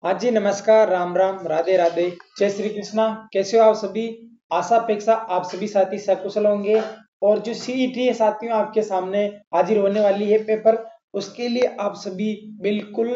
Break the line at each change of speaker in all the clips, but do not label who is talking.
हाँ जी, नमस्कार, राम राम, राधे राधे, जय श्री कृष्णा। कैसे हो आप सभी? आशा अपेक्षा आप सभी साथी सकुशल होंगे। और जो सीईटी है साथियों आपके सामने हाजिर होने वाली है पेपर, उसके लिए आप सभी बिल्कुल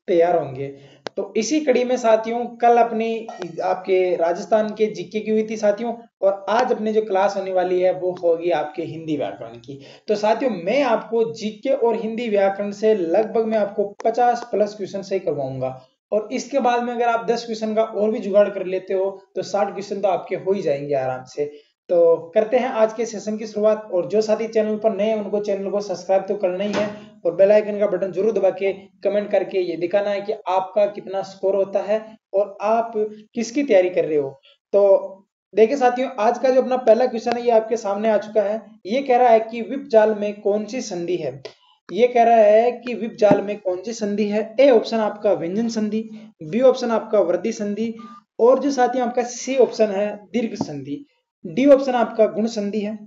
तैयार होंगे। तो इसी कड़ी में साथियों कल अपनी आपके राजस्थान के जीके की हुई थी साथियों, और आज अपनी जो क्लास होने वाली है वो होगी आपके हिंदी व्याकरण की। तो साथियों मैं आपको जीके और हिंदी व्याकरण से लगभग मैं आपको 50 प्लस क्वेश्चन सही करवाऊंगा। और इसके बाद में अगर आप 10 क्वेश्चन का और भी जुगाड़ कर लेते हो तो 60 क्वेश्चन तो आपके हो ही जाएंगे आराम से। तो करते हैं आज के सेशन की शुरुआत। और जो साथी चैनल पर नए हैं उनको चैनल को सब्सक्राइब तो करना ही है, और बेल आइकन का बटन जरूर दबा के कमेंट करके ये दिखाना है कि आपका कितना स्कोर होता है और आप किसकी तैयारी कर रहे हो। तो देखिए साथियों, आज का जो अपना पहला क्वेश्चन है ये आपके सामने आ चुका है। ये कह रहा है कि विप जाल में कौन सी संधि है। ये कह रहा है कि विप जाल में कौन सी संधि है। ए ऑप्शन आपका व्यंजन संधि, बी ऑप्शन आपका वृद्धि संधि, और जो साथियों आपका सी ऑप्शन है दीर्घ संधि, डी ऑप्शन आपका गुण संधि है।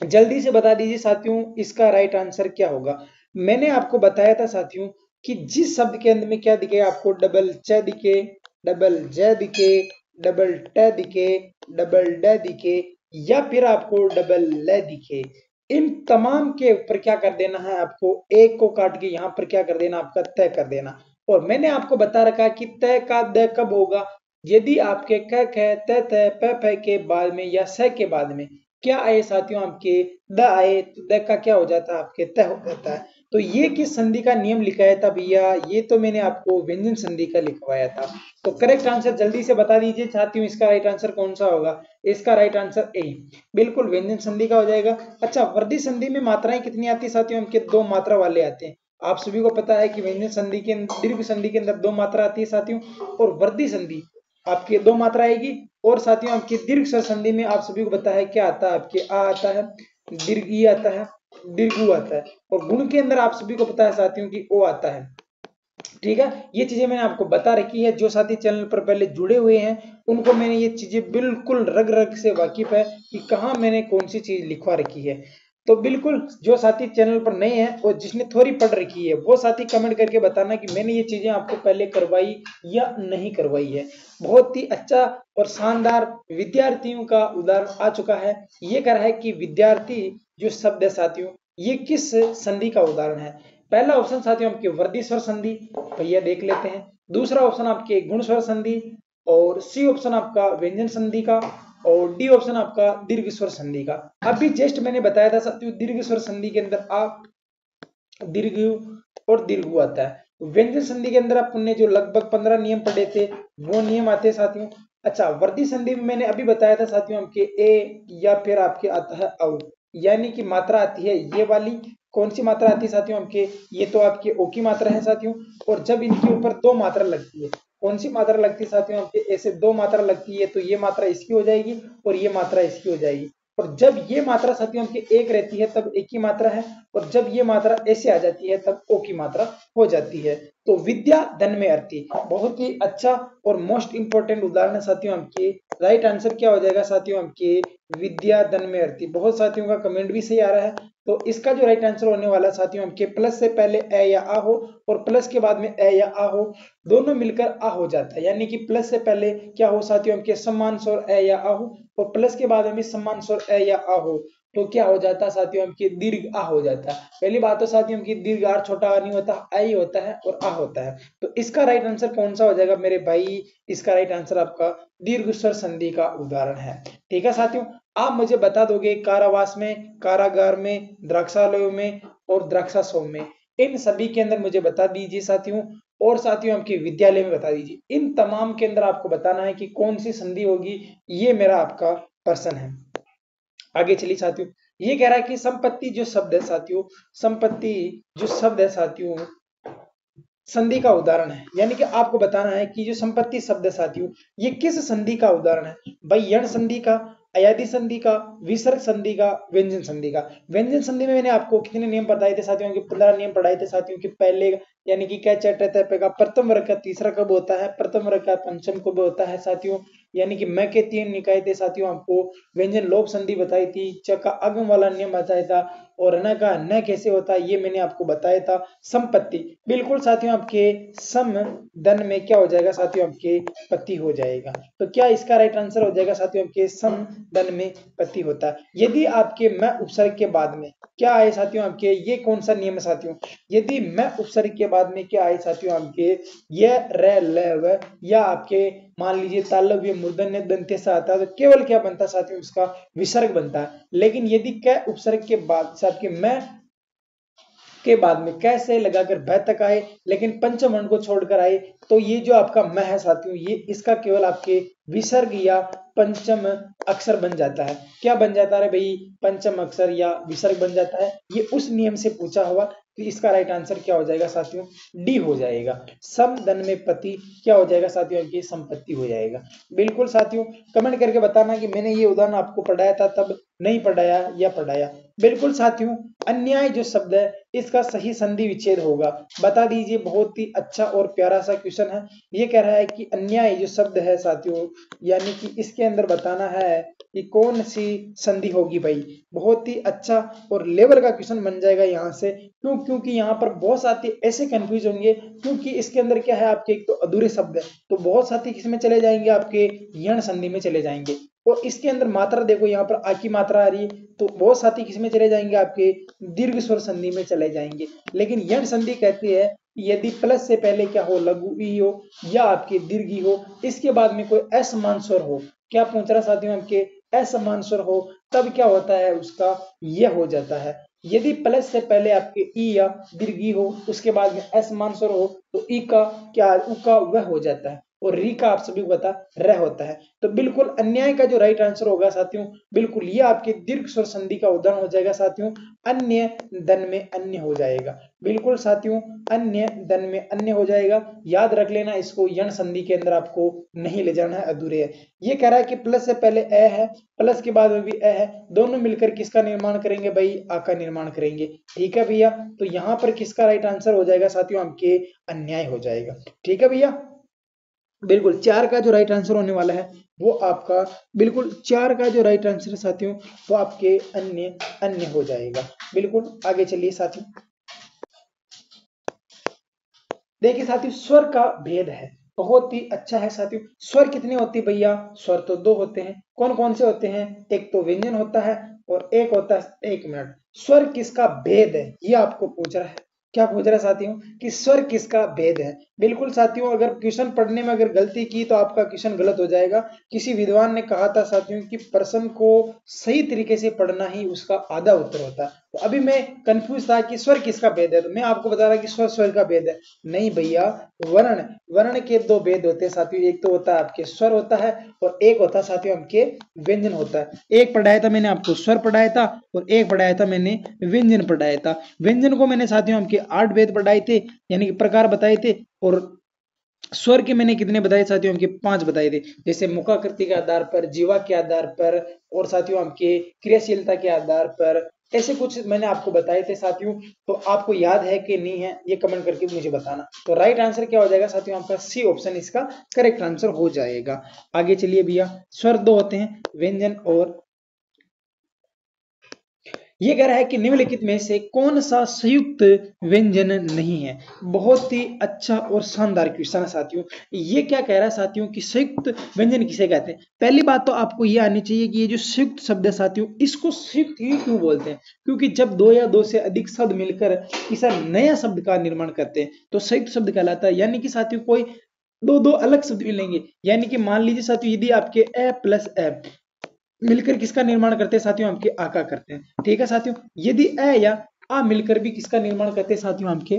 जल्दी से बता दीजिए साथियों इसका राइट आंसर क्या होगा। मैंने आपको बताया था साथियों कि जिस शब्द के अंत में क्या दिखे, आपको डबल च दिखे, डबल ज दिखे, डबल ट दिखे, डबल ड दिखे, या फिर आपको डबल ल दिखे, इन तमाम के ऊपर क्या कर देना है, आपको एक को काट के यहां पर क्या कर देना, आपका तय कर देना। और मैंने आपको बता रखा है कि तय का द कब होगा, यदि आपके क ख त थ प फ के बाद में या स के बाद में क्या आए साथियों, आपके द आए तो द का क्या हो जाता है, आपके तय हो जाता है। तो ये किस संधि का नियम लिखाया था भैया, ये तो मैंने आपको व्यंजन संधि का लिखवाया था। तो करेक्ट आंसर जल्दी से बता दीजिए साथियों इसका राइट आंसर कौन सा होगा। इसका राइट आंसर ए, बिल्कुल व्यंजन संधि का हो जाएगा। अच्छा, वृद्धि संधि में मात्राएं कितनी आती है साथियों, हमके दो मात्रा वाले आते हैं। आप सभी को पता है कि व्यंजन संधि के दीर्घ संधि के अंदर दो मात्रा आती है साथियों, और वृद्धि संधि आपकी दो मात्रा आएगी। और साथियों आपकी दीर्घ स्वर संधि में आप सभी को पता है क्या आता है, आपके आ आता है, दीर्घ ई आता है, दीर्घ उ आता है, और गुण के अंदर आप सभी को पता है साथियों की ओ आता है। ठीक है, ये चीजें मैंने आपको बता रखी है। जो साथी चैनल पर पहले जुड़े हुए हैं उनको मैंने ये चीजें बिल्कुल रग रग से वाकिफ है कि कहाँ मैंने कौन सी चीज लिखवा रखी है। तो बिल्कुल जो साथी चैनल पर नए हैं और जिसने थोड़ी पढ़ रखी है वो साथी कमेंट करके बताना कि मैंने ये चीजें आपको पहले करवाई या नहीं करवाई है। बहुत ही अच्छा और शानदार विद्यार्थियों का उदाहरण आ चुका है। ये कह रहा है कि विद्यार्थी जो शब्द है साथियों ये किस संधि का उदाहरण है। पहला ऑप्शन साथियों आपके वर्दी स्वर संधि, भैया देख लेते हैं। दूसरा ऑप्शन आपके गुण स्वर संधि, और सी ऑप्शन आपका व्यंजन संधि का, और डी ऑप्शन आपका दीर्घ स्वर संधि का। अभी जस्ट मैंने बताया था साथियों दीर्घ स्वर संधि के अंदर आप दीर्घ और दीर्घ आता है। व्यंजन संधि के अंदर आपने जो लगभग 15 नियम पढ़े थे वो नियम आते हैं साथियों। अच्छा, वर्दी संधि में मैंने अभी बताया था साथियों आपके ए, या फिर आपके आता है औ, यानी कि मात्रा आती है ये वाली। कौन सी मात्रा आती है साथियों आपके, ये तो आपके ओ की मात्रा है साथियों। और जब इनके ऊपर दो मात्रा लगती है, कौन सी मात्रा लगती है साथियों आपके, ऐसे दो मात्रा लगती है तो ये मात्रा इसकी हो जाएगी और ये मात्रा इसकी हो जाएगी। और जब ये मात्रा साथियों आपकी एक रहती है तब एक ही मात्रा है, और जब ये मात्रा ऐसे आ जाती है तब ओ की मात्रा हो जाती है। तो विद्या धन में अर्ती, बहुत ही अच्छा और मोस्ट इंपोर्टेंट उदाहरण है साथियों आपके। राइट आंसर क्या हो जाएगा साथियों आपके, विद्या धन में अर्ती। बहुत साथियों का कमेंट भी सही आ रहा है। तो इसका जो राइट आंसर होने वाला साथियों आपके प्लस से पहले ए या आ हो, और प्लस के बाद में ए या आ हो, दोनों मिलकर आ हो जाता है। यानी कि प्लस से पहले क्या हो साथियों आपके सम्मान स्वर ए या आ हो, और प्लस के बाद में सम्मान स्वर ए या आ हो, तो क्या हो जाता है साथियों आपकी दीर्घ आ हो जाता है। पहली बात तो साथियों की दीर्घ आर छोटा आ नहीं होता, आ ही होता है और आ होता है। तो इसका राइट आंसर कौन सा हो जाएगा मेरे भाई, इसका राइट आंसर आपका दीर्घ स्वर संधि का उदाहरण है। ठीक है साथियों, आप मुझे बता दोगे कारावास में, कारागार में, द्राक्षालयों में और द्राक्षासोम में, इन सभी के अंदर मुझे बता दीजिए साथियों। और साथियों आपके विद्यालय में बता दीजिए। इन तमाम के अंदर आपको बताना है कि कौन सी संधि होगी। ये मेरा आपका प्रश्न है। आगे चलिए साथियों, ये कह रहा है कि संपत्ति जो शब्द है साथियों, संपत्ति जो शब्द है साथियों संधि का उदाहरण है। यानी कि आपको बताना है कि जो संपत्ति शब्द है साथियों ये किस संधि का उदाहरण है। भाई यण संधि का, अयादि संधि का, विसर्ग संधि का, व्यंजन संधि का। व्यंजन संधि में मैंने आपको कितने नियम बताए थे साथियों के, 15 नियम पढ़ाए थे साथियों के। पहले यानी कि क्या चैट रहता है का प्रथम वर्ग का तीसरा कब होता है, प्रथम वर्ग का पंचम कब होता है साथियों। यानी कि मैं के 3 निकाय थे साथियों। आपको व्यंजन लोप संधि बताई थी, च का आगम वाला नियम बताया था, और न का न कैसे होता है ये मैंने आपको बताया था। संपत्ति, बिल्कुल साथियों आपके सम धन में क्या हो जाएगा साथियों, आपके पति हो जाएगा। तो क्या इसका राइट आंसर हो जाएगा साथियों, आपके सम धन में पति होता है। यदि आपके मैं उपसर्ग के बाद में क्या आए साथियों, आपके ये कौन सा नियम है साथियों, यदि मैं उपसर्ग के बाद में क्या आए साथियों, आपके ये र ल व या आपके मान लीजिए तालव्य मूर्धन्य दंत्य से आता है तो केवल क्या बनता है साथियों, उसका विसर्ग बनता है। लेकिन यदि क उपसर्ग के बाद से आपके मैं के बाद में कैसे लगाकर भ तक आए लेकिन पंचम वर्ण को छोड़कर आए तो ये जो आपका म है साथियों, ये इसका केवल आपके विसर्ग या पंचम अक्षर बन जाता है। क्या बन जाता है भाई, पंचम अक्षर या विसर्ग बन जाता है। ये उस नियम से पूछा हुआ, तो इसका राइट आंसर क्या हो जाएगा साथियों, डी हो जाएगा। सम धन में पति क्या हो जाएगा साथियों, इनकी संपत्ति हो जाएगा। बिल्कुल साथियों, कमेंट करके बताना कि मैंने ये उदाहरण आपको पढ़ाया था तब नहीं पढ़ाया या पढ़ाया। बिल्कुल साथियों, अन्याय जो शब्द है इसका सही संधि विच्छेद होगा, बता दीजिए। बहुत ही अच्छा और प्यारा सा क्वेश्चन है। ये कह रहा है कि अन्याय जो शब्द है साथियों, यानी कि इसके अंदर बताना है कि कौन सी संधि होगी भाई। बहुत ही अच्छा और लेवल का क्वेश्चन बन जाएगा यहाँ से। क्योंकि यहाँ पर बहुत साथी ऐसे कंफ्यूज होंगे, क्योंकि इसके अंदर क्या है आपके, एक तो अधूरे शब्द है, तो बहुत साथी किसमें चले जाएंगे, आपके यण संधि में चले जाएंगे। और इसके अंदर मात्रा देखो, यहाँ पर आ की मात्रा आ रही है, तो बहुत साथी किसमें चले जाएंगे, आपके दीर्घ स्वर संधि में चले जाएंगे। लेकिन यण संधि कहती है यदि प्लस से पहले क्या हो, लघु ई हो या आपके दीर्घ हो, इसके बाद में कोई असमान स्वर हो। क्या पूछ रहा साथियों, आपके असमान स्वर हो तब क्या होता है, उसका यह हो जाता है। यदि प्लस से पहले आपके ई या दीर्घ हो, उसके बाद में असमान स्वर हो, तो ई का क्या, उ का वह हो जाता है, और री का आप सभी को पता रह होता है। तो बिल्कुल अन्याय का जो राइट आंसर होगा साथियों, बिल्कुल ये आपके दीर्घ स्वर संधि का उदाहरण हो जाएगा साथियों। अन्य धन में अन्य हो जाएगा। बिल्कुल साथियों, अन्य धन में अन्य हो जाएगा। याद रख लेना इसको, यण संधि के अंदर आपको नहीं ले जाना है, अधूरे है। ये कह रहा है कि प्लस से पहले ए है, प्लस के बाद में भी ए है, दोनों मिलकर किसका निर्माण करेंगे भाई, आ का निर्माण करेंगे। ठीक है भैया, तो यहाँ पर किसका राइट आंसर हो जाएगा साथियों, आपके अन्याय हो जाएगा। ठीक है भैया, बिल्कुल 4 का जो राइट आंसर होने वाला है वो आपका, बिल्कुल 4 का जो राइट आंसर है साथियों, वो आपके अन्य अन्य हो जाएगा। बिल्कुल आगे चलिए साथियों, देखिए साथियों स्वर का भेद है, बहुत ही अच्छा है साथियों। स्वर कितने होते हैं भैया, स्वर तो 2 होते हैं। कौन कौन से होते हैं, एक तो व्यंजन होता है और एक होता है, एक मिनट, स्वर किसका भेद है ये आपको पूछ रहा है। क्या पूछ रहा है साथियों, कि स्वर किसका भेद है। बिल्कुल साथियों, अगर क्वेश्चन पढ़ने में अगर गलती की तो आपका क्वेश्चन गलत हो जाएगा। किसी विद्वान ने कहा था साथियों कि प्रश्न को सही तरीके से पढ़ना ही उसका आधा उत्तर होता है। तो अभी मैं कंफ्यूज था कि स्वर किसका भेद है, तो मैं आपको बता रहा कि स्वर स्वर का भेद है। नहीं भैया, वर्ण वर्ण के 2 भेद होते हैं साथियों, एक तो होता है आपके स्वर होता है और एक होता है साथियों आपके व्यंजन होता है। एक पढ़ाया था मैंने आपको स्वर पढ़ाया था और एक पढ़ाया था मैंने व्यंजन पढ़ाया था। व्यंजन को मैंने साथियों आपके 8 भेद पढ़ाए थे, यानी कि प्रकार बताए थे, और स्वर के मैंने कितने बताए साथियों, आपके 5 बताए थे। जैसे मुखाकृति के आधार पर, जीवा के आधार पर, और साथियों आपके क्रियाशीलता के आधार पर, ऐसे कुछ मैंने आपको बताए थे साथियों। तो आपको याद है कि नहीं है, ये कमेंट करके मुझे बताना। तो राइट आंसर क्या हो जाएगा साथियों, आपका सी ऑप्शन इसका करेक्ट आंसर हो जाएगा। आगे चलिए भैया, स्वर 2 होते हैं, व्यंजन और, ये कह रहा है कि निम्नलिखित में से कौन सा संयुक्त व्यंजन नहीं है। बहुत ही अच्छा और शानदार क्वेश्चन है साथियों। ये क्या कह रहा है साथियों कि संयुक्त व्यंजन किसे कहते हैं। पहली बात तो आपको ये आनी चाहिए कि ये जो संयुक्त शब्द है साथियों, इसको संयुक्त ही क्यों बोलते हैं, क्योंकि जब 2 या 2 से अधिक शब्द मिलकर किसी नया शब्द का निर्माण करते हैं तो संयुक्त शब्द कहलाता है। यानी कि साथियों कोई दो अलग शब्द मिलेंगे, यानी कि मान लीजिए साथियों यदि आपके ए प्लस ए मिलकर किसका निर्माण करते हैं साथियों, आपके आ का करते हैं। ठीक है साथियों, यदि अ या आ मिलकर भी किसका निर्माण करते हैं साथियों, आपके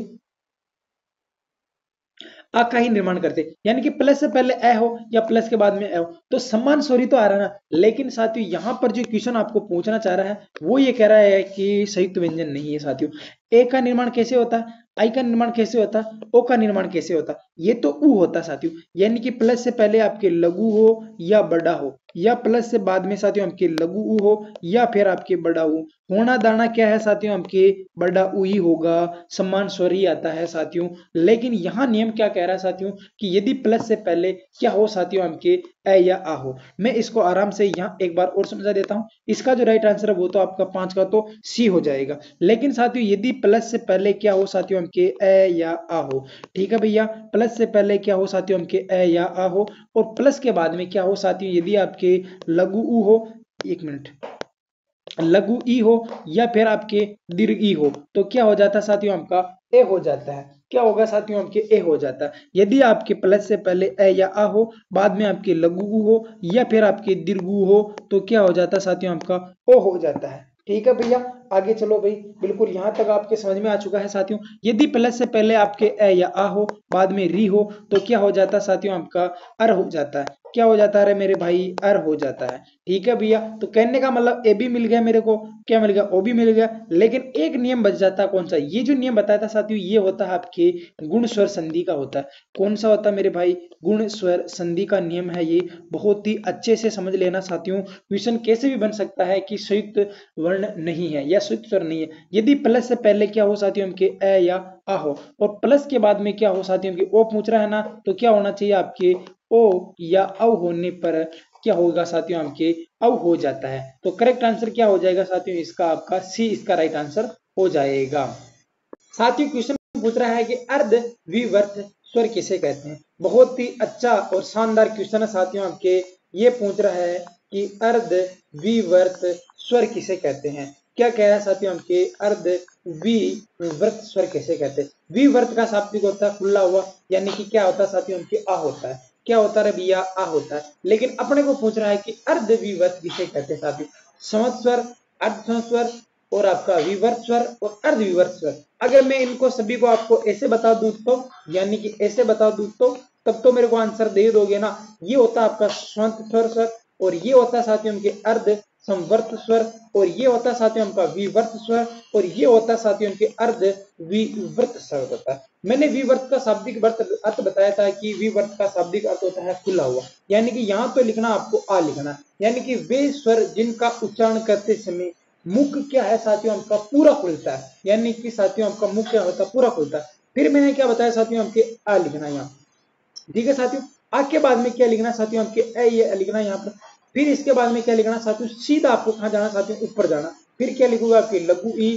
आ का ही निर्माण करते हैं। यानी कि प्लस से पहले ए हो या प्लस के बाद में ए हो, तो समान स्वर ही तो आ रहा है ना। लेकिन साथियों यहाँ पर जो क्वेश्चन आपको पूछना चाह रहा है वो ये कह रहा है कि संयुक्त व्यंजन नहीं है साथियों। ए का निर्माण कैसे होता है, आई का निर्माण कैसे होता, ओ का निर्माण कैसे होता, ये तो ऊ होता साथियों, यानी कि प्लस से पहले आपके लघु हो या बड़ा हो, या प्लस से बाद में साथियों आपके लघु ऊ हो या फिर आपके बड़ा ऊ। होना दाना क्या है साथियों, आपके बड़ा ऊ ही होगा, सम्मान स्वर ही आता है साथियों। लेकिन यहाँ नियम क्या कह रहा है साथियों, कि यदि प्लस से पहले क्या हो साथियों, आपके ए या आ हो। मैं इसको आराम से यहाँ एक बार और समझा देता हूँ। इसका जो राइट आंसर है वो तो आपका 5 का तो सी हो जाएगा। लेकिन साथियों यदि प्लस से पहले क्या हो साथियों, आपके ए या आ हो, ठीक है भैया, प्लस से पहले क्या हो साथियों, आपके ए या आ हो, और प्लस के बाद में क्या हो साथियों, यदि आपके लघु ऊ हो, एक मिनट, लघु ई हो या फिर आपके दीर्घ ई हो, तो क्या हो जाता है साथियों, आपका ए हो जाता है। क्या होगा साथियों, आपके ए हो जाता है। यदि आपके प्लस से पहले ए या आ हो, बाद में आपके लघु ऊ हो या फिर आपके दीर्घ ऊ हो, तो क्या हो जाता है साथियों, आपका ओ हो जाता है। ठीक है भैया, आगे चलो भाई, बिल्कुल यहां तक आपके समझ में आ चुका है साथियों। यदि प्लस से पहले आपके ए या आ हो, बाद में री हो, तो क्या हो जाता है साथियों, आपका अर हो जाता है। क्या हो जाता है मेरे भाई, अर हो जाता है। ठीक है भैया, तो कहने का मतलब ए भी मिल गया मेरे को, क्या मिल गया, ओ भी मिल गया। लेकिन एक नियम बच जाता है, कौन सा, ये जो नियम बताया था साथियों, ये होता है आपके गुण स्वर संधि का होता है। कौन सा होता है मेरे भाई, गुण स्वर संधि का नियम है ये। बहुत ही अच्छे से समझ लेना साथियों। क्वेश्चन कैसे भी बन सकता है कि संयुक्त वर्ण नहीं है या संयुक्त स्वर नहीं है। यदि प्लस से पहले क्या हो साथियों, हमके ए या आ हो, और प्लस के बाद में क्या हो साथियों, हमके ओ पूछ रहा है ना, तो क्या होना चाहिए, आपके ओ या औ होने पर क्या होगा साथियों, आपके औ हो जाता है। तो करेक्ट आंसर क्या हो जाएगा साथियों, इसका आपका सी इसका राइट आंसर हो जाएगा। साथियों क्वेश्चन पूछ रहा है कि अर्ध विवर्त स्वर किसे कहते हैं। बहुत ही अच्छा और शानदार क्वेश्चन है साथियों, आपके ये पूछ रहा है कि अर्ध विवर्त स्वर किसे कहते हैं। क्या कह रहा है साथियों, आपके अर्ध विवर्त स्वर किसे कहते हैं। विवर्त का शाब्दिक होता है खुला हुआ, यानी कि क्या होता है साथियों, आपके आ होता है। क्या होता है भैया, आ होता है। लेकिन अपने को पूछ रहा है कि अर्ध विवर्त किसे कहते हैं साथियों। समत स्वर, अर्ध स्वर और आपका विवर्त स्वर और अर्ध विवर्त स्वर। अगर मैं इनको सभी को आपको ऐसे बता दूं तो, यानी कि ऐसे बता दूं तो, तब तो मेरे को आंसर दे दोगे ना। ये होता है आपका स्वंत स्वर, और ये होता है साथियों उनके अर्ध संवर्त स्वर, और ये होता है साथियों उनका विवर्त स्वर, और ये होता है साथियों उनके अर्ध विवर्त स्वर होता है। मैंने विवर्त का शाब्दिक अर्थ बताया था कि विवर्त का शाब्दिक अर्थ होता है खुला हुआ, यानी कि यहाँ तो लिखना आपको आ लिखना, यानी कि वे स्वर जिनका उच्चारण करते समय मुख क्या है साथियों, आपका पूरा खुलता है, यानी कि साथियों आपका मुख क्या होता है, पूरा खुलता है। फिर मैंने क्या बताया साथियों, आपके आ लिखना यहाँ, ठीक है साथियों। आ के बाद में क्या लिखना साथियों, आपके ए ये लिखना यहाँ पर। फिर इसके बाद में क्या लिखना साथियों, सीधा आपको कहाँ जाना साथियों, ऊपर जाना। फिर क्या लिखोगे, आपके लघु ई,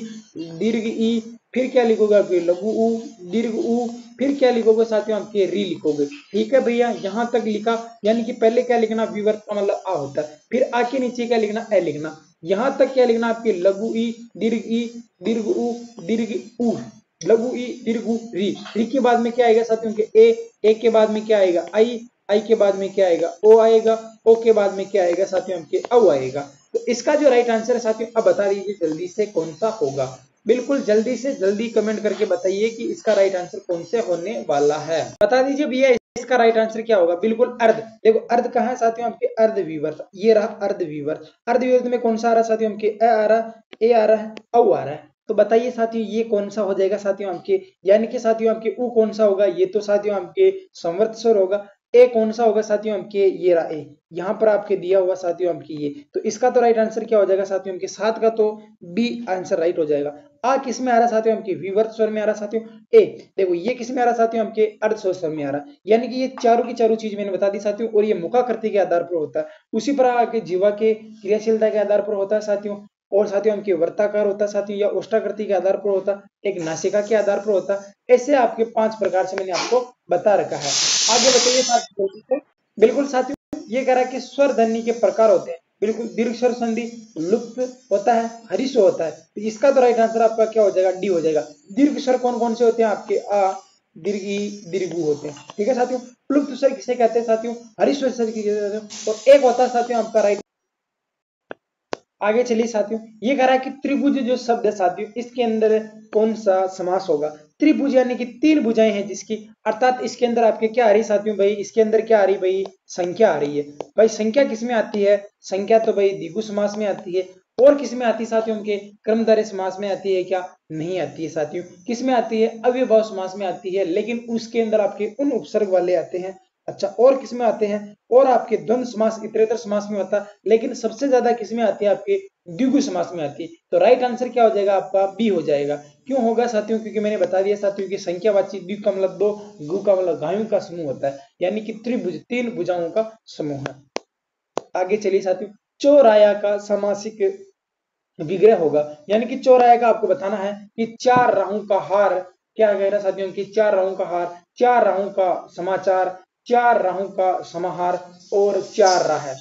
दीर्घ ई, फिर क्या लिखोगे, आपके लघु ऊ, दीर्घ ऊ, फिर क्या लिखोगे साथियों, आपके री लिखोगे। ठीक है भैया, यहाँ तक लिखा, यानी कि पहले क्या लिखना, विवर्त का मतलब आ होता है, फिर आ के नीचे क्या लिखना, ए लिखना। यहाँ तक क्या लिखना, आपके लघु ई, दीर्घ ऊ, दीर्घ ऊ, लघु ई, दीर्घ ऊ, री के बाद में क्या आएगा साथियों, के ए के बाद में क्या आएगा, आई के बाद में क्या आएगा, ओ आएगा, ओ के बाद में क्या आएगा साथियों, आपके औ आएगा। तो इसका जो राइट आंसर है साथियों, अब बता दीजिए जल्दी से कौन सा होगा। बिल्कुल जल्दी से जल्दी कमेंट करके बताइए कि इसका राइट आंसर कौन से होने वाला है। बता दीजिए भैया इसका राइट आंसर क्या होगा। बिल्कुल अर्ध, देखो अर्ध कहाँ है साथियों, आपके अर्ध विवर्त, ये रहा अर्ध विवर्त। अर्ध विवर्त में कौन सा आ रहा है साथियों, आपके ए आ रहा है, ए आ रहा है, औ आ रहा है। तो बताइए साथियों ये कौन सा हो जाएगा साथियों, आपके, यानी कि साथियों आपके ऊ कौन सा होगा, ये तो साथियों आपके संवर्त स्वर होगा। ए कौन सा होगा साथियों, आपके ये रहा ए, यहाँ पर आपके दिया हुआ साथियों आपकी ये, तो इसका तो राइट आंसर क्या हो जाएगा साथियों, आपके 7 का तो बी आंसर राइट हो जाएगा। आ किस में आ रहा साथियों, आपके विवर्त स्वर में आ रहा साथियों ए। देखो ये किस में आ रहा साथियों, आपके अर्ध स्वर में आ रहा, यानी कि ये चारों की चारों चीज मैंने बता दी साथियों। और ये मुखाकृति के आधार पर होता है, उसी पर आपके जीवा के क्रियाशीलता के आधार पर होता है साथियों। और साथियों आपके वर्ताकार होता है साथियों, या ओष्ठाकृति के आधार पर होता है, एक नासिका के आधार पर होता है। ऐसे आपके 5 प्रकार से मैंने आपको बता रखा है। आगे बताइए साथियों। बिल्कुल साथियों, ये कह रहा है कि स्वर ध्वनि के प्रकार होते हैं। बिल्कुल, दीर्घ स्वर संधि लुप्त होता है, हरिस्व होता है। तो इसका तो राइट आंसर आपका क्या हो जाएगा, डी हो जाएगा। दीर्घ स्वर कौन कौन से होते हैं, आपके आ, दीर्घ ई, दीर्घ ऊ होते हैं। ठीक है साथियों। प्लुप्त स्वर किसे कहते हैं साथियों, हरिस्व स्वर किसे कहते हैं। और एक होता है साथियों आपका राइट। आगे चलिए साथियों, ये कह रहा है कि त्रिभुज जो शब्द है साथियों, इसके अंदर कौन सा समास होगा। त्रिभुज यानी कि 3 भुजाएं हैं जिसकी, अर्थात इसके अंदर आपके क्या आ रही साथियों, भाई इसके अंदर क्या आ रही, भाई संख्या आ रही है। भाई संख्या किस में आती है, संख्या तो भाई द्विगु समास में आती है। और किस में आती है साथियों के कर्मधारय समास में आती है क्या? नहीं आती है साथियों। किस में आती है? अव्ययभाव समास में आती है, लेकिन उसके अंदर आपके उन उपसर्ग वाले आते हैं। अच्छा, और किस में आते हैं? और आपके द्वंद्व समास इतरेतर समास में होता है, लेकिन सबसे ज्यादा किस में आती है? आपके द्विगु समास में आती है। तो राइट आंसर क्या हो जाएगा आपका? बी हो जाएगा। क्यों होगा साथियों? क्योंकि मैंने बता दिया साथियों की संख्यावाची द्विगु का मतलब दो, गु का मतलब गायों का समूह होता है, यानी कि त्रिभुज, तीन भुजाओं का समूह है। आगे चलिए साथियों, चौराया का सामासिक विग्रह होगा, यानी कि चौराया का आपको बताना है कि चार राहों का हार क्या कह रहा है साथियों की? चार राहों का हार, चार राहों का समाचार, चार राहों का समाहार और चार राह है।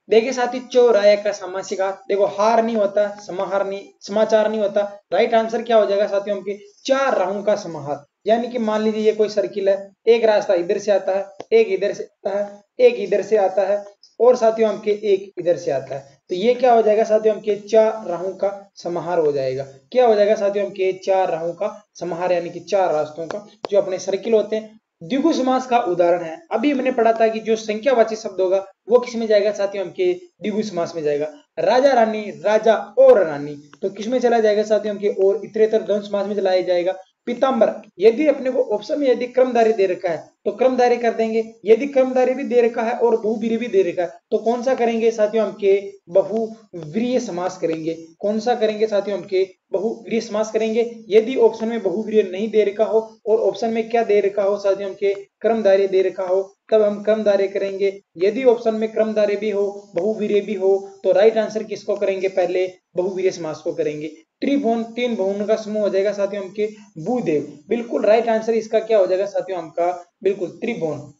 देखिए साथी, चौराया का समासिका, देखो हार नहीं होता, समाहार नहीं, समाचार नहीं होता, राइट आंसर क्या हो जाएगा साथियों के? चार राहों का समाहार। यानी कि मान लीजिए ये कोई सर्किल है, एक रास्ता इधर से आता है, एक इधर से आता है, एक इधर से आता है और साथियों हमके एक इधर से आता है। तो ये क्या हो जाएगा साथियों हमके? चार राहों का समाहार हो जाएगा। क्या हो जाएगा साथियों हमके? चार राहों का समाहार, यानी कि चार रास्तों का जो अपने सर्किल होते हैं। द्विगु समास का उदाहरण है, अभी मैंने पढ़ा था कि जो संख्यावाची शब्द होगा वो किस में जाएगा साथियों? हमके द्विगु समास में जाएगा। राजा रानी, राजा और रानी, तो किस में चला जाएगा साथियों? हमके और इतरेतर द्वंद्व समास में चलाया जाएगा। पीताम्बर, यदि अपने को ऑप्शन में यदि क्रमधारी दे रखा है तो क्रमधारी कर देंगे, यदि क्रमधारी भी दे रखा है और बहुवीर्य भी दे रखा है तो कौन सा करेंगे साथियों? हमके बहुवीर्य समास करेंगे। कौन सा करेंगे साथियों? हमके बहुवीर्य समास करेंगे। यदि ऑप्शन में बहुवीर्य नहीं दे रखा हो और ऑप्शन में क्या दे रखा हो साथियों? हमके क्रमधारी दे रखा हो, तब हम क्रमधारी करेंगे। यदि ऑप्शन में क्रमधारी भी हो, बहुवीर्य भी हो, तो राइट आंसर किसको करेंगे? पहले बहुवीर्य समास को करेंगे। त्रिभुवन, तीन भुवन का समूह हो जाएगा साथियों हमके भूदेव। बिल्कुल राइट आंसर इसका क्या हो जाएगा साथियों? हमका बिल्कुल त्रिभुवन।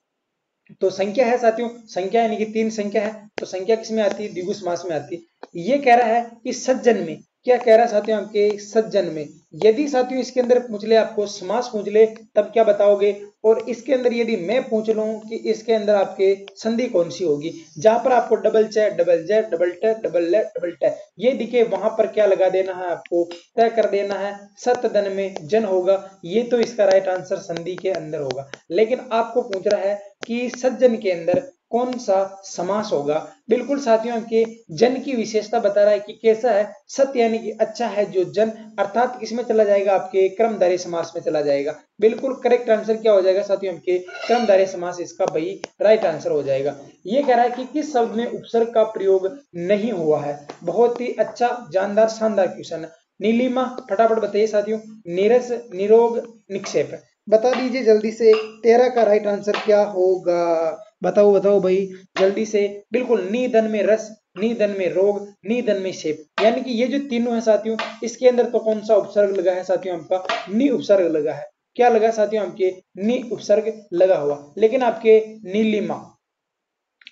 तो संख्या है साथियों, संख्या यानी कि तीन संख्या है, तो संख्या किसमें आती है? द्विगु समास में आती है। ये कह रहा है कि सज्जन में, क्या कह रहा है साथियों? आपके सज्जन में, यदि साथियों इसके अंदर पूछ ले, आपको समास पूछ ले, तब क्या बताओगे? और इसके अंदर यदि मैं पूछ लूं कि इसके अंदर आपके संधि कौन सी होगी, जहां पर आपको डबल चे, डबल जे, डबल टे, डबल ले, डबल टे ये दिखे, वहां पर क्या लगा देना है? आपको तय कर देना है, सतदन में जन होगा। ये तो इसका राइट आंसर संधि के अंदर होगा। लेकिन आपको पूछ रहा है कि सज्जन के अंदर कौन सा समास होगा। बिल्कुल साथियों, के जन की विशेषता बता रहा है कि कैसा है? सत्य यानी कि अच्छा है जो जन, अर्थात किसमें चला जाएगा? आपके क्रमधारय समास में चला जाएगा। बिल्कुल करेक्ट आंसर क्या हो जाएगा साथियों? के क्रमधारय समास इसका भाई राइट आंसर हो जाएगा। ये कह रहा है कि किस शब्द में उपसर्ग का प्रयोग नहीं हुआ है। बहुत ही अच्छा, जानदार, शानदार क्वेश्चन है। नीलिमा, फटाफट बताइए साथियों। नीरस, निरोग, निक्षेप, बता दीजिए जल्दी से। 13 का राइट आंसर क्या होगा? बताओ बताओ भाई जल्दी से। बिल्कुल, निधन में रस, निधन में रोग, निधन में शेप, यानी कि ये जो तीनों है साथियों, इसके अंदर तो कौन सा उपसर्ग लगा है साथियों? आपका नि उपसर्ग लगा है। क्या लगा साथियों? आपके नि उपसर्ग लगा हुआ। लेकिन आपके नीलिमा,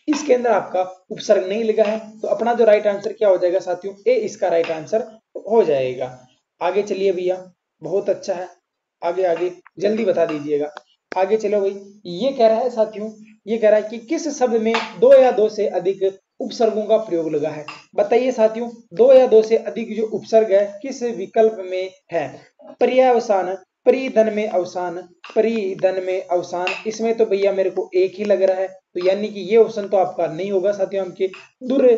इसके अंदर आपका उपसर्ग नहीं लगा है, तो अपना जो राइट आंसर क्या हो जाएगा साथियों? ए इसका राइट आंसर हो जाएगा। आगे चलिए भैया, बहुत अच्छा है। आगे आगे जल्दी बता दीजिएगा। आगे चलो भाई। ये कह रहा है साथियों, ये कह रहा है कि किस शब्द में दो या दो से अधिक उपसर्गों का प्रयोग लगा है। बताइए साथियों, दो या दो से अधिक जो उपसर्ग है किस विकल्प में है? पर्यावसान, परिधन में अवसान, परिधन में अवसान, इसमें तो भैया मेरे को एक ही लग रहा है, तो यानी कि ये ऑप्शन तो आपका नहीं होगा साथियों। हमके दुर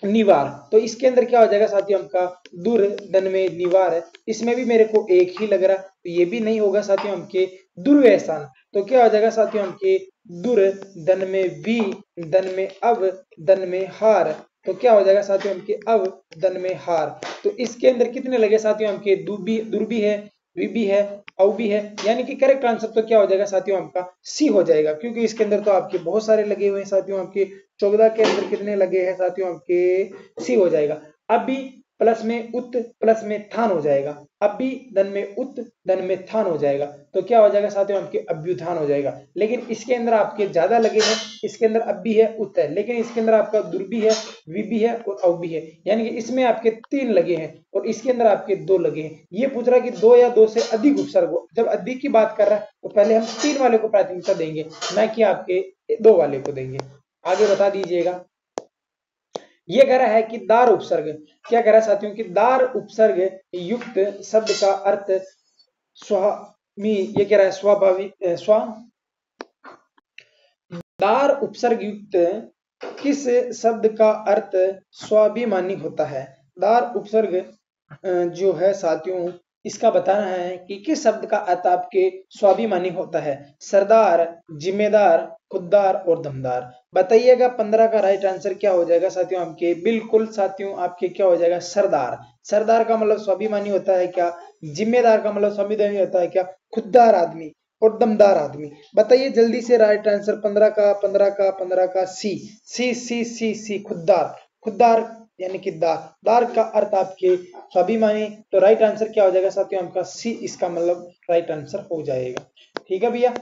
निवार, तो इसके अंदर क्या हो जाएगा साथियों? आपका दुर्धन में निवार है, इसमें भी मेरे को एक ही लग रहा, तो ये भी नहीं होगा साथियों। हमके दुर्व्यसन, तो क्या हो जाएगा साथियों? हमके दुर्धन में वी, धन में अब, धन में हार, तो क्या हो जाएगा साथियों? हमके अब धन में हार। तो इसके अंदर कितने लगे साथियों? हमके दुर्बी, दुर्बी है, वी भी है, औ भी है, यानी कि करेक्ट आंसर तो क्या हो जाएगा साथियों? आपका सी हो जाएगा, क्योंकि इसके अंदर तो आपके बहुत सारे लगे हुए हैं साथियों। आपके 14 के अंदर कितने लगे हैं साथियों? आपके सी हो जाएगा। अब भी प्लस में उत, प्लस में थान हो जाएगा। अब भी धन में उत, धन में थान हो जाएगा, तो क्या हो जाएगा साथियों? आपके अभ्युत्थान हो जाएगा। लेकिन इसके अंदर आपके ज्यादा लगे हैं, इसके अंदर अब भी है, उत है, लेकिन इसके अंदर आपका दुर्बी है, विभी है और अव भी है, यानी कि इसमें आपके 3 लगे हैं और इसके अंदर आपके 2 लगे हैं। ये पूछ रहा है कि 2 या 2 से अधिक उपसर्ग हो। जब अधिक की बात कर रहा है तो पहले हम 3 वाले को प्राथमिकता देंगे, ना कि आपके 2 वाले को देंगे। आगे बता दीजिएगा। ये कह रहा है कि दार उपसर्ग, क्या कह रहा है साथियों? कि दार उपसर्ग युक्त शब्द का अर्थ स्वामी, ये कह रहा है स्वाभाविक स्व, दार उपसर्ग युक्त किस शब्द का अर्थ स्वाभिमानी होता है? दार उपसर्ग जो है साथियों, इसका बताना है कि किस शब्द का अर्थ आपके स्वाभिमानी होता है। सरदार, जिम्मेदार, खुददार और दमदार। बताइएगा 15 का राइट आंसर क्या हो जाएगा साथियों आपके? बिल्कुल साथियों आपके क्या हो जाएगा? सरदार। सरदार का मतलब स्वाभिमानी होता है क्या? जिम्मेदार का मतलब स्वाभिमानी होता है क्या? खुददार आदमी और दमदार आदमी। बताइए जल्दी से राइट आंसर 15 का 15 का 15 का सी सी सी सी सी खुददार। खुददार यानी कि दार। दार का अर्थ आपके स्वाभिमानी। तो राइट आंसर क्या हो जाएगा साथियों आपका? सी इसका मतलब राइट आंसर हो जाएगा। ठीक है भैया।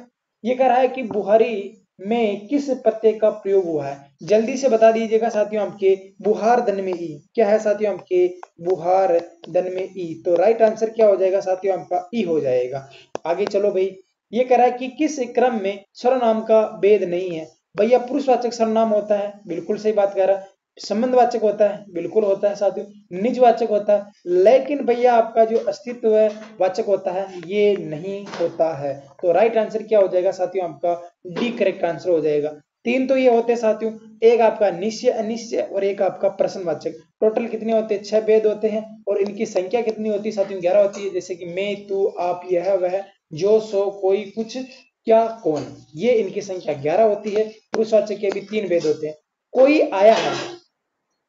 ये कह रहा है कि बुहारी में किस प्रत्यय का प्रयोग हुआ है? जल्दी से बता दीजिएगा साथियों आपके। बुहार धन में ई क्या है साथियों आपके? बुहार धन में ई। तो राइट आंसर क्या हो जाएगा साथियों आपका? ई हो जाएगा। आगे चलो भाई। ये कह रहा है कि किस क्रम में सर्वनाम का भेद नहीं है? भैया पुरुषवाचक सर्वनाम होता है, बिल्कुल सही बात कह रहा है। संबंधवाचक होता है, बिल्कुल होता है साथियों। निजवाचक होता है, लेकिन भैया आपका जो अस्तित्व है वाचक होता है, ये नहीं होता है। तो राइट आंसर क्या हो जाएगा साथियों आपका? डी करेक्ट आंसर हो जाएगा। तीन तो ये होते हैं साथियों, एक आपका निश्चय, अनिश्चय और एक आपका प्रश्नवाचक। टोटल कितने होते हैं? 6 भेद होते हैं और इनकी संख्या कितनी होती है साथियों? 11 होती है। जैसे कि मैं, तू, आप, यह, वह, जो, सो, कोई, कुछ, क्या, कौन। ये इनकी संख्या 11 होती है। पुरुषवाचक के भी 3 भेद होते हैं। कोई आया है।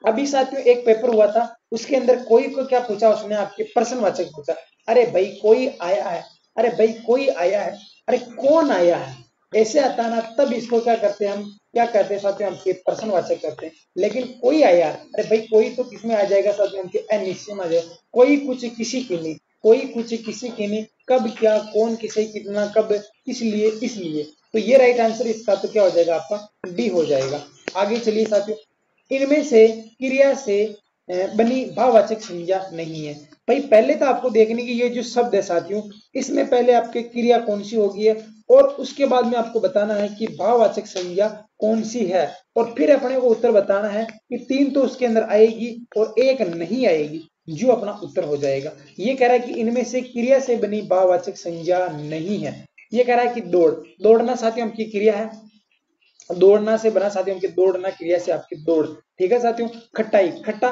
अभी साथियों एक पेपर हुआ था, उसके अंदर कोई को क्या पूछा उसने? आपके प्रश्नवाचक पूछा। अरे भाई कोई आया है, अरे भाई कोई आया है, अरे कौन आया है, ऐसे आता ना, तब इसको क्या करते हैं हम? क्या कहते हैं साथियों? हमके प्रश्नवाचक करते हैं। लेकिन कोई आया, अरे भाई कोई तो किसमें आ जाएगा साथियों? हमके अनिश्चय में आ जाएगा। कोई कुछ किसी की नहीं, कोई कुछ किसी की नहीं, कब, क्या, कौन, किसे, कितना, कब, किस लिए, इसलिए। तो ये राइट आंसर इसका तो क्या हो जाएगा आपका? डी हो जाएगा। आगे चलिए साथियों। इनमें से क्रिया से बनी भाववाचक संज्ञा नहीं है। भाई पहले तो आपको देखने की ये जो शब्द है साथियों, इसमें पहले आपके क्रिया कौन सी होगी है और उसके बाद में आपको बताना है कि भाववाचक संज्ञा कौन सी है, और फिर अपने को उत्तर बताना है कि 3 तो उसके अंदर आएगी और 1 नहीं आएगी, जो अपना उत्तर हो जाएगा। ये कह रहा है कि इनमें से क्रिया से बनी भाववाचक संज्ञा नहीं है। ये कह रहा है कि दौड़, दौड़ना साथियों आपकी क्रिया है। दौड़ना से बना साथियों की दौड़ना क्रिया से आपकी दौड़। ठीक है साथियों। खटाई, खट्टा,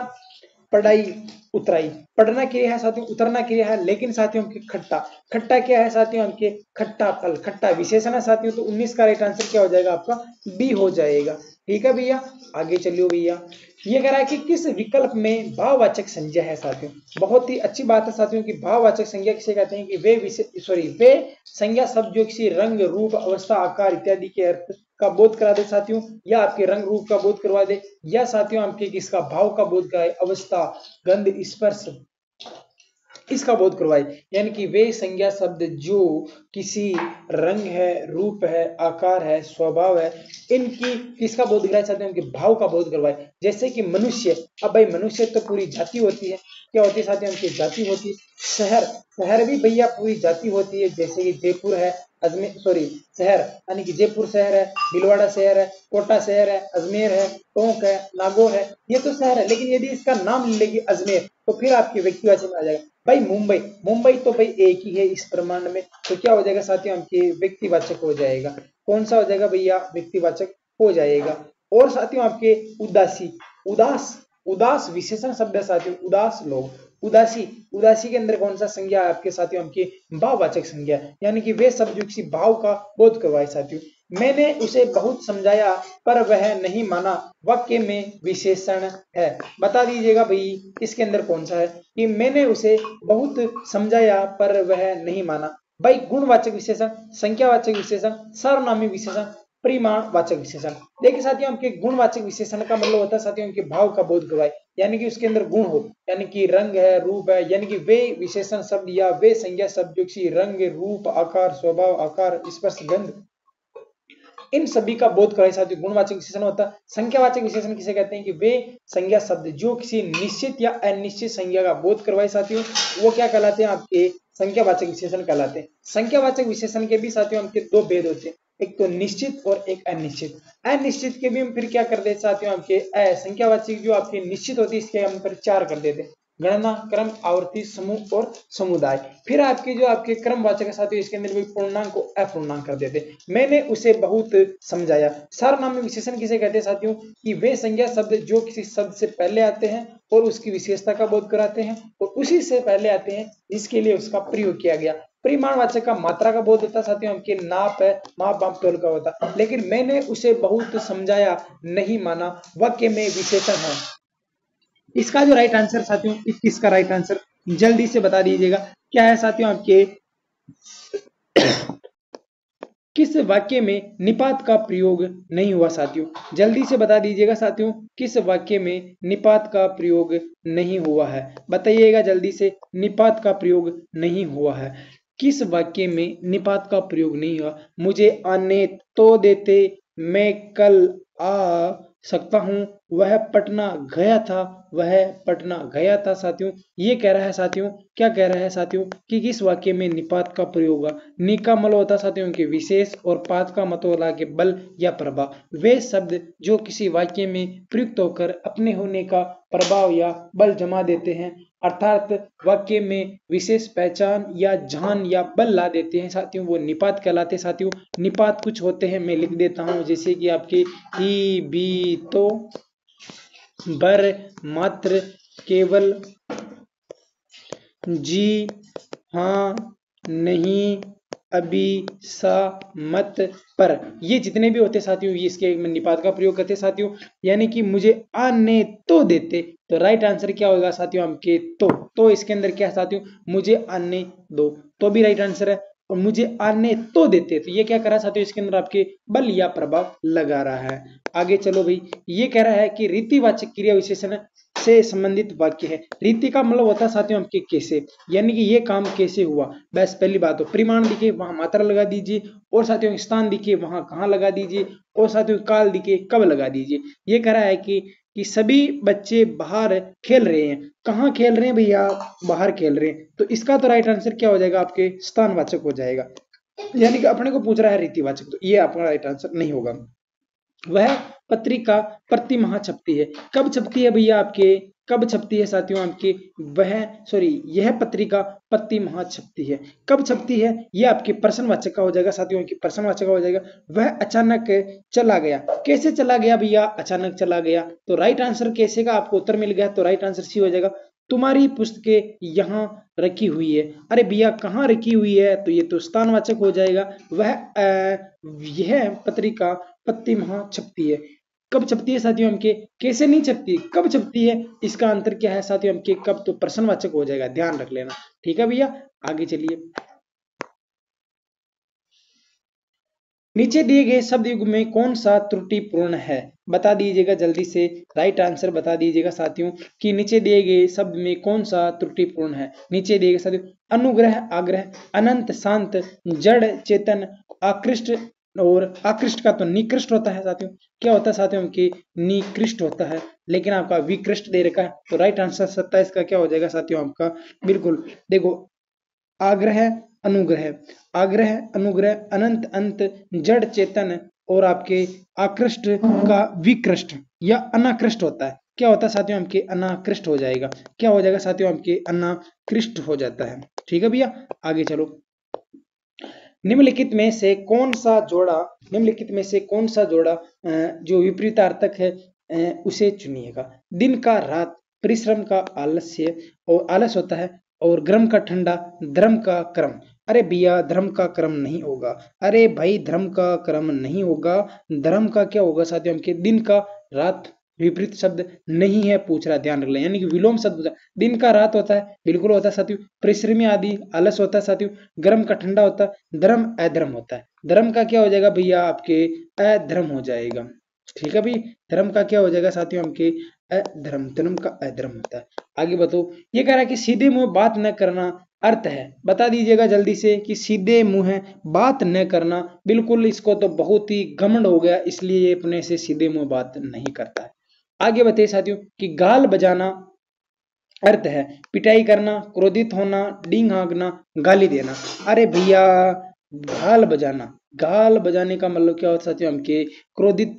पढ़ाई, उतराई। पढ़ना क्रिया है साथियों, उतरना क्रिया है, लेकिन साथियों की खट्टा, खट्टा क्या है साथियों आपके? खट्टा फल, खट्टा विशेषण है साथियों। तो 19 का राइट आंसर क्या हो जाएगा आपका? बी हो जाएगा। ठीक है भैया। आगे चलियो भैया। ये कह रहा है कि किस विकल्प में भाववाचक संज्ञा है साथियों? बहुत ही अच्छी बात है साथियों की भाववाचक संज्ञा किसे कहते हैं? कि वे संज्ञा शब्द जो किसी रंग, रूप, अवस्था, आकार इत्यादि के अर्थ का बोध करा दे साथियों, या आपके रंग रूप का बोध करवा दे, या साथियों आपके किसका भाव का बोध कराए, अवस्था, गंध, स्पर्श, इसका बोध करवाए। यानी कि वे संज्ञा शब्द जो किसी रंग है, रूप है, आकार है, स्वभाव है, इनकी किसका बोध कराए साथियों? उनके भाव का बोध करवाए। जैसे कि मनुष्य, अब भाई मनुष्य तो पूरी जाति होती है, क्या होती है साथियों? उनकी जाति होती है। शहर, शहर भी भैया पूरी जाति होती है। जैसे कि जयपुर है, अजमेर, सॉरी शहर यानी कि जयपुर शहर है, भीलवाड़ा शहर है, कोटा शहर है, अजमेर है, टोंक है, नागौर है, ये तो शहर है। लेकिन यदि इसका नाम ले लेगी अजमेर, तो फिर आपके व्यक्तिवाचक में आ जाएगा। भाई मुंबई, मुंबई तो भाई एक ही है इस ब्रह्मांड में, तो क्या हो जाएगा साथियों? आपके व्यक्तिवाचक हो जाएगा। कौन सा हो जाएगा भैया? व्यक्तिवाचक हो जाएगा। और साथियों आपके उदासी, उदास, उदास विशेषण शब्द है साथियों। उदास लोग, उदासी, उदासी के अंदर कौन सा संज्ञा है आपके साथियों? आपकी भाववाचक संज्ञा, यानी कि वे शब्द जो किसी भाव का बोध करवाए साथियों। मैंने उसे बहुत समझाया पर वह नहीं माना, वाक्य में विशेषण है। बता दीजिएगा भाई इसके अंदर कौन सा है? कि मैंने उसे बहुत समझाया पर वह नहीं माना। भाई गुणवाचक विशेषण, संख्यावाचक विशेषण, सर्वनामी विशेषण, परिमाणवाचक विशेषण। देखिए साथियों आपके गुणवाचक विशेषण का मतलब होता है साथियों के भाव का बोध करवाए, यानी कि उसके अंदर गुण हो, यानी कि रंग है, रूप है, यानी कि वे विशेषण शब्द या वे संज्ञा शब्द जो किसी रंग, रूप, आकार, स्वभाव, आकार, स्पर्श, गंध, इन सभी का बोध कराए साथियों गुणवाचक विशेषण होता है। संख्यावाचक विशेषण किसे कहते हैं? कि वे संज्ञा शब्द जो किसी निश्चित या अनिश्चित संज्ञा का बोध करवाए साथियों, वो क्या कहलाते हैं? आपके संख्यावाचक विशेषण कहलाते हैं। संख्यावाचक विशेषण के भी साथियों आपके 2 भेद होते हैं, एक तो निश्चित और एक अनिश्चित। अनिश्चित के भी हम फिर क्या कर देते साथियों? आपके संख्यावाचक जो आपके निश्चित होती है इसके हम फिर 4 कर देते हैं। गणना, क्रम, आवर्ती, समूह और समुदाय। फिर आपके जो आपके क्रमवाचक है साथियों, इसके अंदर भी पूर्णांक को अपूर्णांक कर देते। मैंने उसे बहुत समझाया। सार्वनामिक विशेषण किसे कहते हैं साथियों? कि वे संज्ञा शब्द जो किसी शब्द से पहले आते हैं और उसकी विशेषता का बोध कराते हैं और उसी से पहले आते हैं जिसके लिए उसका प्रयोग किया गया। परिमाणवाचक का मात्रा का बोध होता है साथियों, हमके नाप है, माप तोल का होता। लेकिन मैंने उसे बहुत समझाया, नहीं माना, वाक्य में विशेषण है। इसका जो राइट आंसर साथियों, 21 का राइट आंसर जल्दी से बता दीजिएगा क्या है साथियों आपके। किस वाक्य में निपात का प्रयोग नहीं हुआ साथियों? जल्दी से बता दीजिएगा साथियों, किस वाक्य में निपात का प्रयोग नहीं हुआ है? बताइएगा जल्दी से, निपात का प्रयोग नहीं हुआ है। किस वाक्य में निपात का प्रयोग नहीं हुआ? मुझे आने तो देते, मैं कल आ सकता हूं, वह पटना गया था, वह पटना गया था साथियों। ये कह रहा है साथियों, क्या कह रहा है साथियों, कि किस वाक्य में निपात का प्रयोग हुआ। नि का मतलब होता है साथियों के विशेष और पात का मतलब होता है कि बल या प्रभाव। वे शब्द जो किसी वाक्य में प्रयुक्त होकर अपने होने का प्रभाव या बल जमा देते हैं, अर्थात वाक्य में विशेष पहचान या जान या बल ला देते हैं साथियों, वो निपात कहलाते हैं साथियों। निपात कुछ होते हैं, मैं लिख देता हूं, जैसे कि आपके ही, भी, तो, बर, मात्र, केवल, जी, हाँ, नहीं, अभी, सा, मत, पर, ये जितने भी होते साथियों, ये इसके निपात का प्रयोग करते साथियों। यानी कि मुझे आने तो देते, तो राइट आंसर क्या होगा साथियों आपके, तो इसके अंदर क्या है साथियों, मुझे आने दो, तो भी राइट आंसर है। और मुझे आने तो देते, तो ये क्या कर रहा है साथियों, इसके अंदर आपके बल या प्रभाव लगा रहा है। आगे चलो भाई, ये कह रहा है कि रीतिवाचक क्रिया विशेषण से संबंधित वाक्य है। रीति का मतलब होता है साथियों आपके कैसे, यानी कि ये काम कैसे हुआ। बस पहली बात तो परिमाण दिखे वहां मात्रा लगा दीजिए, और साथियों स्थान दिखे वहां कहाँ लगा दीजिए, और साथियों काल दिखे कब लगा दीजिए। ये कह रहा है कि सभी बच्चे बाहर खेल रहे हैं। कहाँ खेल रहे हैं भैया? बाहर खेल रहे हैं। तो इसका तो राइट आंसर क्या हो जाएगा आपके, स्थानवाचक हो जाएगा। यानी कि अपने को पूछ रहा है रीतिवाचक, तो ये आपका राइट आंसर नहीं होगा। वह पत्रिका प्रति माह छपती है। कब छपती है भैया आपके, कब छपती है साथियों आपके, यह पत्रिका प्रति माह छपती है। कब छपती है? यह आपके प्रश्नवाचक का हो जाएगा साथियों, की प्रश्नवाचक का हो जाएगा। वह अचानक चला गया। कैसे चला गया भैया? अचानक चला गया। तो राइट आंसर कैसे का आपको उत्तर मिल गया, तो राइट आंसर सी हो जाएगा। तुम्हारी पुस्तकें यहाँ रखी हुई है। अरे भैया कहाँ रखी हुई है, तो ये तो स्थानवाचक हो जाएगा। यह पत्रिका प्रति माह छपती है। कब छपती है साथियों हमके, कैसे नहीं छपती, कब छपती है, इसका अंतर क्या है साथियों हमके, कब तो प्रश्नवाचक हो जाएगा, ध्यान रख लेना। ठीक है भैया, आगे चलिए। नीचे दिए गए शब्द युग में कौन सा त्रुटिपूर्ण है? बता दीजिएगा जल्दी से, राइट आंसर बता दीजिएगा साथियों, कि नीचे दिए गए शब्द में कौन सा त्रुटिपूर्ण है। नीचे दिए गए साथियों, अनुग्रह, आग्रह, अनंत, शांत, जड़, चेतन, आकृष्ट, और आकृष्ट का तो निकृष्ट होता है साथियों। क्या होता है साथियों की, निकृष्ट होता है, लेकिन आपका विकृष्ट दे रखा है। तो राइट आंसर 27 का क्या हो जाएगा साथियों आपका, बिल्कुल देखो, आग्रह, अनुग्रह, आग्रह, अनुग्रह, अनंत, अंत, जड़, चेतन, और आपके आकृष्ट का विकृष्ट या अनाकृष्ट होता है। क्या होता है साथियों आपके, अनाकृष्ट हो जाएगा। क्या हो जाएगा साथियों आपके, अनाकृष्ट हो जाता है। ठीक है भैया, आगे चलो। निम्नलिखित में से कौन सा जोड़ा, निम्नलिखित में से कौन सा जोड़ा जो विपरीतार्थक है उसे चुनिएगा। दिन का रात, परिश्रम का आलस्य, और आलस होता है, और गर्म का ठंडा, धर्म का क्रम। अरे भैया धर्म का क्रम नहीं होगा। अरे भाई धर्म का क्रम नहीं होगा। धर्म का क्या होगा साथियों के, दिन का रात विपरीत शब्द नहीं है पूछ रहा, ध्यान रख लें, यानी कि विलोम शब्द होता है। दिन का रात होता है, बिल्कुल होता है साथियों। परिश्रमी आदि, आलस होता है साथियों। गर्म का ठंडा होता है। धर्म अधर्म होता है। धर्म का क्या हो जाएगा भैया आपके, अधर्म हो जाएगा। ठीक है भाई, धर्म का क्या हो जाएगा साथियों आपके, अधर्म, धर्म का अधर्म होता है। आगे बताओ, ये कह रहा है कि सीधे मुंह बात न करना अर्थ है। बता दीजिएगा जल्दी से, कि सीधे मुंह है बात न करना, बिल्कुल इसको तो बहुत ही घमंड हो गया, इसलिए ये अपने से सीधे मुंह बात नहीं करता है। आगे बताइए साथियों, कि गाल बजाना अर्थ है पिटाई करना, क्रोधित होना, डींग हाँकना, गाली देना। अरे भैया गाल बजाना, गाल बजाने का मतलब क्या होता है साथियों हमके, क्रोधित,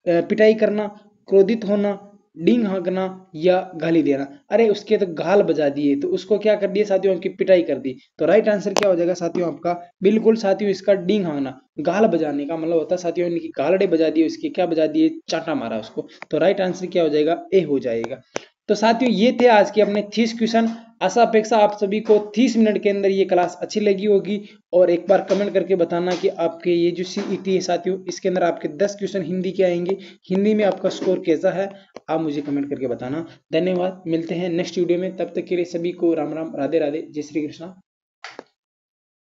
पिटाई करना, क्रोधित होना, डींग हाँकना या गाली देना। अरे उसके तो गाल बजा दिए, तो उसको क्या कर दिया साथियों, उनकी पिटाई कर दी। तो राइट आंसर क्या हो जाएगा साथियों आपका, बिल्कुल साथियों इसका डींग हाँकना। गाल बजाने का मतलब होता है साथियों इनकी गालड़े बजा दिए, उसकी क्या बजा दिए, चांटा मारा उसको। तो राइट आंसर क्या हो जाएगा, ए हो जाएगा। तो साथियों ये थे आज के अपने 30 क्वेश्चन। आशा अपेक्षा आप सभी को 30 मिनट के अंदर ये क्लास अच्छी लगी होगी। और एक बार कमेंट करके बताना कि आपके ये जो सीईटी है साथियों, इसके अंदर आपके 10 क्वेश्चन हिंदी के आएंगे, हिंदी में आपका स्कोर कैसा है आप मुझे कमेंट करके बताना। धन्यवाद, मिलते हैं नेक्स्ट वीडियो में, तब तक के लिए सभी को राम राम, राधे राधे, जय श्री कृष्णा।